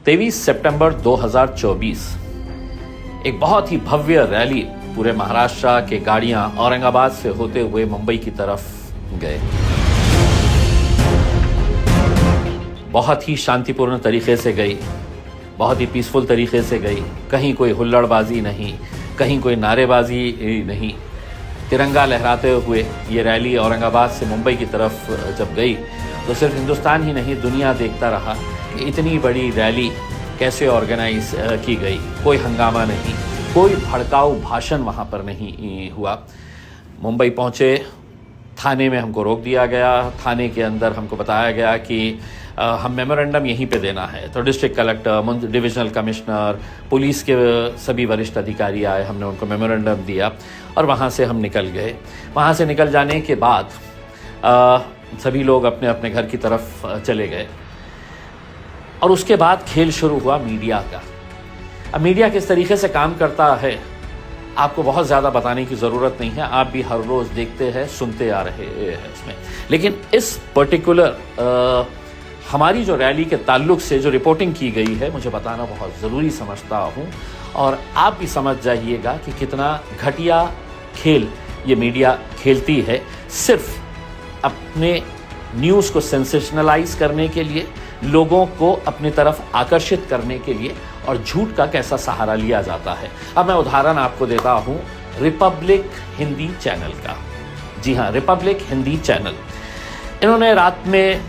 23 सितंबर 2024 एक बहुत ही भव्य रैली पूरे महाराष्ट्र के गाड़ियां औरंगाबाद से होते हुए मुंबई की तरफ गए। बहुत ही शांतिपूर्ण तरीके से गई, बहुत ही पीसफुल तरीके से गई। कहीं कोई हुल्लड़बाजी नहीं, कहीं कोई नारेबाजी नहीं। तिरंगा लहराते हुए ये रैली औरंगाबाद से मुंबई की तरफ जब गई तो सिर्फ हिंदुस्तान ही नहीं, दुनिया देखता रहा कि इतनी बड़ी रैली कैसे ऑर्गेनाइज की गई। कोई हंगामा नहीं, कोई भड़काऊ भाषण वहाँ पर नहीं हुआ। मुंबई पहुँचे, थाने में हमको रोक दिया गया। थाने के अंदर हमको बताया गया कि हम मेमोरेंडम यहीं पे देना है। तो district collector, divisional commissioner, police के सभी वरिष्ठ अधिकारी आए, हमने उनको मेमोरेंडम दिया और वहाँ से हम निकल गए। वहाँ से निकल जाने के बाद सभी लोग अपने अपने घर की तरफ चले गए और उसके बाद खेल शुरू हुआ मीडिया का। अब मीडिया किस तरीके से काम करता है आपको बहुत ज़्यादा बताने की ज़रूरत नहीं है, आप भी हर रोज़ देखते हैं, सुनते आ रहे हैं उसमें। लेकिन इस पर्टिकुलर हमारी जो रैली के ताल्लुक से जो रिपोर्टिंग की गई है, मुझे बताना बहुत ज़रूरी समझता हूँ और आप भी समझ जाइएगा कि कितना घटिया खेल ये मीडिया खेलती है, सिर्फ अपने न्यूज़ को सेंसेशनलाइज करने के लिए, लोगों को अपनी तरफ आकर्षित करने के लिए, और झूठ का कैसा सहारा लिया जाता है। अब मैं उदाहरण आपको देता हूँ रिपब्लिक हिंदी चैनल का। जी हाँ, रिपब्लिक हिंदी चैनल, इन्होंने रात में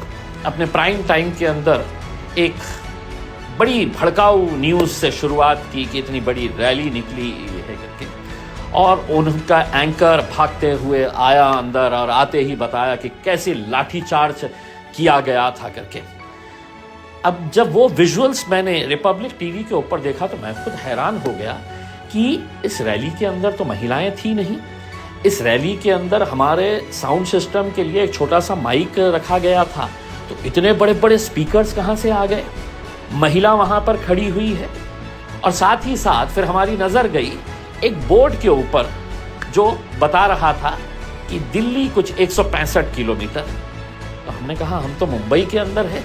अपने प्राइम टाइम के अंदर एक बड़ी भड़काऊ न्यूज़ से शुरुआत की कि इतनी बड़ी रैली निकली है करके, और उनका एंकर भागते हुए आया अंदर और आते ही बताया कि कैसे लाठीचार्ज किया गया था करके। अब जब वो विजुअल्स मैंने रिपब्लिक टीवी के ऊपर देखा तो मैं खुद हैरान हो गया कि इस रैली के अंदर तो महिलाएं थी नहीं। इस रैली के अंदर हमारे साउंड सिस्टम के लिए एक छोटा सा माइक रखा गया था, तो इतने बड़े बड़े स्पीकर्स कहाँ से आ गए? महिला वहाँ पर खड़ी हुई है और साथ ही साथ फिर हमारी नज़र गई एक बोर्ड के ऊपर जो बता रहा था कि दिल्ली कुछ 165 किलोमीटर। तो हमने कहा हम तो मुंबई के अंदर है,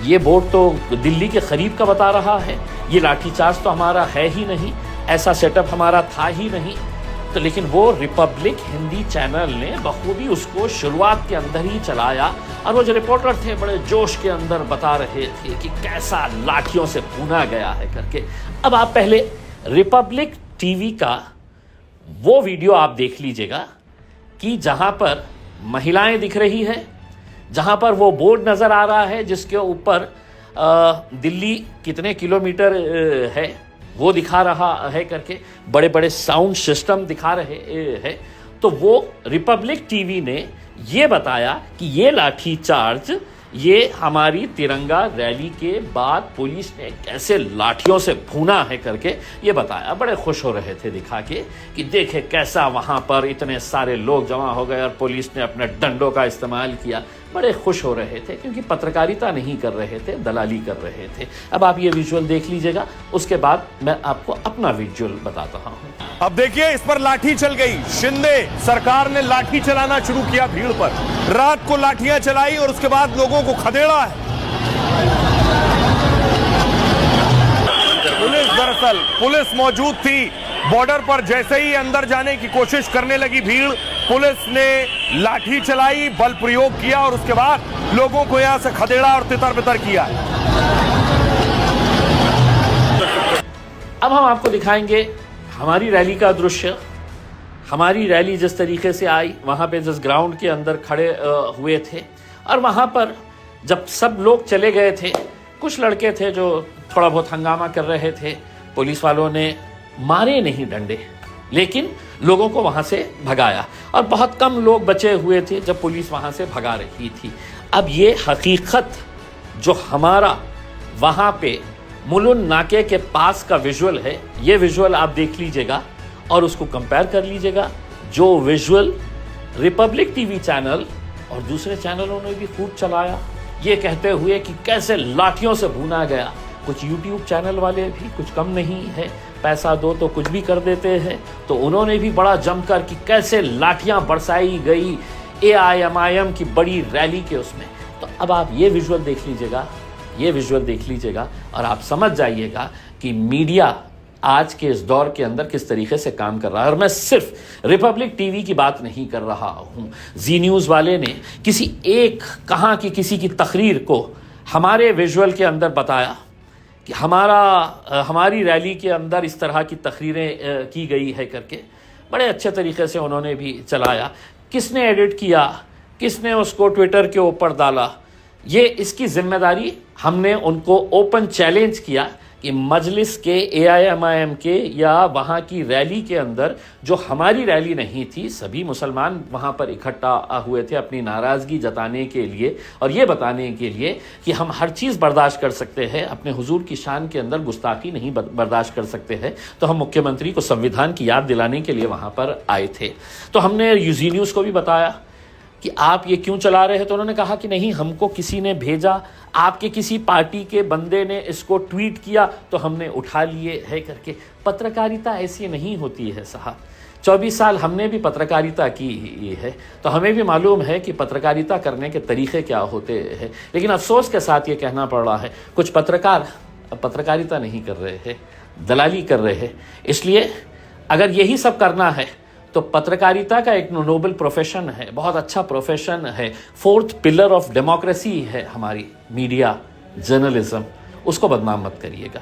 ये बोर्ड तो दिल्ली के करीब का बता रहा है, ये लाठीचार्ज तो हमारा है ही नहीं, ऐसा सेटअप हमारा था ही नहीं। तो लेकिन वो रिपब्लिक हिंदी चैनल ने बखूबी उसको शुरुआत के अंदर ही चलाया और वो जो रिपोर्टर थे बड़े जोश के अंदर बता रहे थे कि कैसा लाठियों से भूना गया है करके। अब आप पहले रिपब्लिक टीवी का वो वीडियो आप देख लीजिएगा कि जहां पर महिलाएं दिख रही है, जहां पर वो बोर्ड नजर आ रहा है जिसके ऊपर दिल्ली कितने किलोमीटर है वो दिखा रहा है करके, बड़े बड़े साउंड सिस्टम दिखा रहे हैं। तो वो रिपब्लिक टीवी ने ये बताया कि ये लाठीचार्ज ये हमारी तिरंगा रैली के बाद पुलिस ने कैसे लाठियों से भूना है करके ये बताया। बड़े खुश हो रहे थे दिखा के कि देखे कैसा वहाँ पर इतने सारे लोग जमा हो गए और पुलिस ने अपने डंडों का इस्तेमाल किया। बड़े खुश हो रहे थे क्योंकि पत्रकारिता नहीं कर रहे थे, दलाली कर रहे थे। अब आप ये विजुअल देख लीजिएगा, उसके बाद मैं आपको अपना विजुअल बताता हूँ। अब देखिए, इस पर लाठी चल गई। शिंदे सरकार ने लाठी चलाना शुरू किया भीड़ पर, रात को लाठियां चलाई और उसके बाद लोगों को खदेड़ा है। पुलिस मौजूद थी बॉर्डर पर। जैसे ही अंदर जाने की कोशिश करने लगी भीड़, पुलिस ने लाठी चलाई, बल प्रयोग किया और उसके बाद लोगों को यहां से खदेड़ा और तितर बितर किया। अब हम आपको दिखाएंगे हमारी रैली का दृश्य। हमारी रैली जिस तरीके से आई, वहां पे जिस ग्राउंड के अंदर खड़े हुए थे, और वहां पर जब सब लोग चले गए थे, कुछ लड़के थे जो थोड़ा बहुत हंगामा कर रहे थे। पुलिस वालों ने मारे नहीं डंडे, लेकिन लोगों को वहां से भगाया और बहुत कम लोग बचे हुए थे जब पुलिस वहां से भगा रही थी। अब ये हकीकत जो हमारा वहां पे मुलुंड नाके के पास का विजुअल है, ये विजुअल आप देख लीजिएगा और उसको कंपेयर कर लीजिएगा जो विजुअल रिपब्लिक टीवी चैनल और दूसरे चैनलों ने भी खूब चलाया, ये कहते हुए कि कैसे लाठियों से भूना गया। कुछ यूट्यूब चैनल वाले भी कुछ कम नहीं है, पैसा दो तो कुछ भी कर देते हैं, तो उन्होंने भी बड़ा जमकर कि कैसे लाठियां बरसाई गई AIMIM की बड़ी रैली के उसमें। तो अब आप ये विजुअल देख लीजिएगा, ये विजुअल देख लीजिएगा और आप समझ जाइएगा कि मीडिया आज के इस दौर के अंदर किस तरीके से काम कर रहा है। और मैं सिर्फ रिपब्लिक टीवी की बात नहीं कर रहा हूं। जी न्यूज़ वाले ने किसी एक कहाँ की किसी की तकरीर को हमारे विजुअल के अंदर बताया कि हमारी रैली के अंदर इस तरह की तकरीरें की गई है करके बड़े अच्छे तरीके से उन्होंने भी चलाया। किसने एडिट किया, किसने उसको ट्विटर के ऊपर डाला, ये इसकी जिम्मेदारी हमने उनको ओपन चैलेंज किया कि मजलिस के AIMIM के या वहाँ की रैली के अंदर जो हमारी रैली नहीं थी, सभी मुसलमान वहाँ पर इकट्ठा हुए थे अपनी नाराज़गी जताने के लिए और ये बताने के लिए कि हम हर चीज़ बर्दाश्त कर सकते हैं, अपने हुजूर की शान के अंदर गुस्ताखी नहीं बर्दाश्त कर सकते हैं। तो हम मुख्यमंत्री को संविधान की याद दिलाने के लिए वहाँ पर आए थे। तो हमने जी न्यूज़ को भी बताया कि आप ये क्यों चला रहे हैं, तो उन्होंने कहा कि नहीं, हमको किसी ने भेजा, आपके किसी पार्टी के बंदे ने इसको ट्वीट किया तो हमने उठा लिए है करके। पत्रकारिता ऐसी नहीं होती है साहब। 24 साल हमने भी पत्रकारिता की है तो हमें भी मालूम है कि पत्रकारिता करने के तरीक़े क्या होते हैं। लेकिन अफसोस के साथ ये कहना पड़ रहा है, कुछ पत्रकार पत्रकारिता नहीं कर रहे हैं, दलाली कर रहे हैं। इसलिए अगर यही सब करना है तो पत्रकारिता का एक नोबल प्रोफेशन है, बहुत अच्छा प्रोफेशन है, 4th पिलर ऑफ डेमोक्रेसी है हमारी मीडिया, जर्नलिज्म, उसको बदनाम मत करिएगा।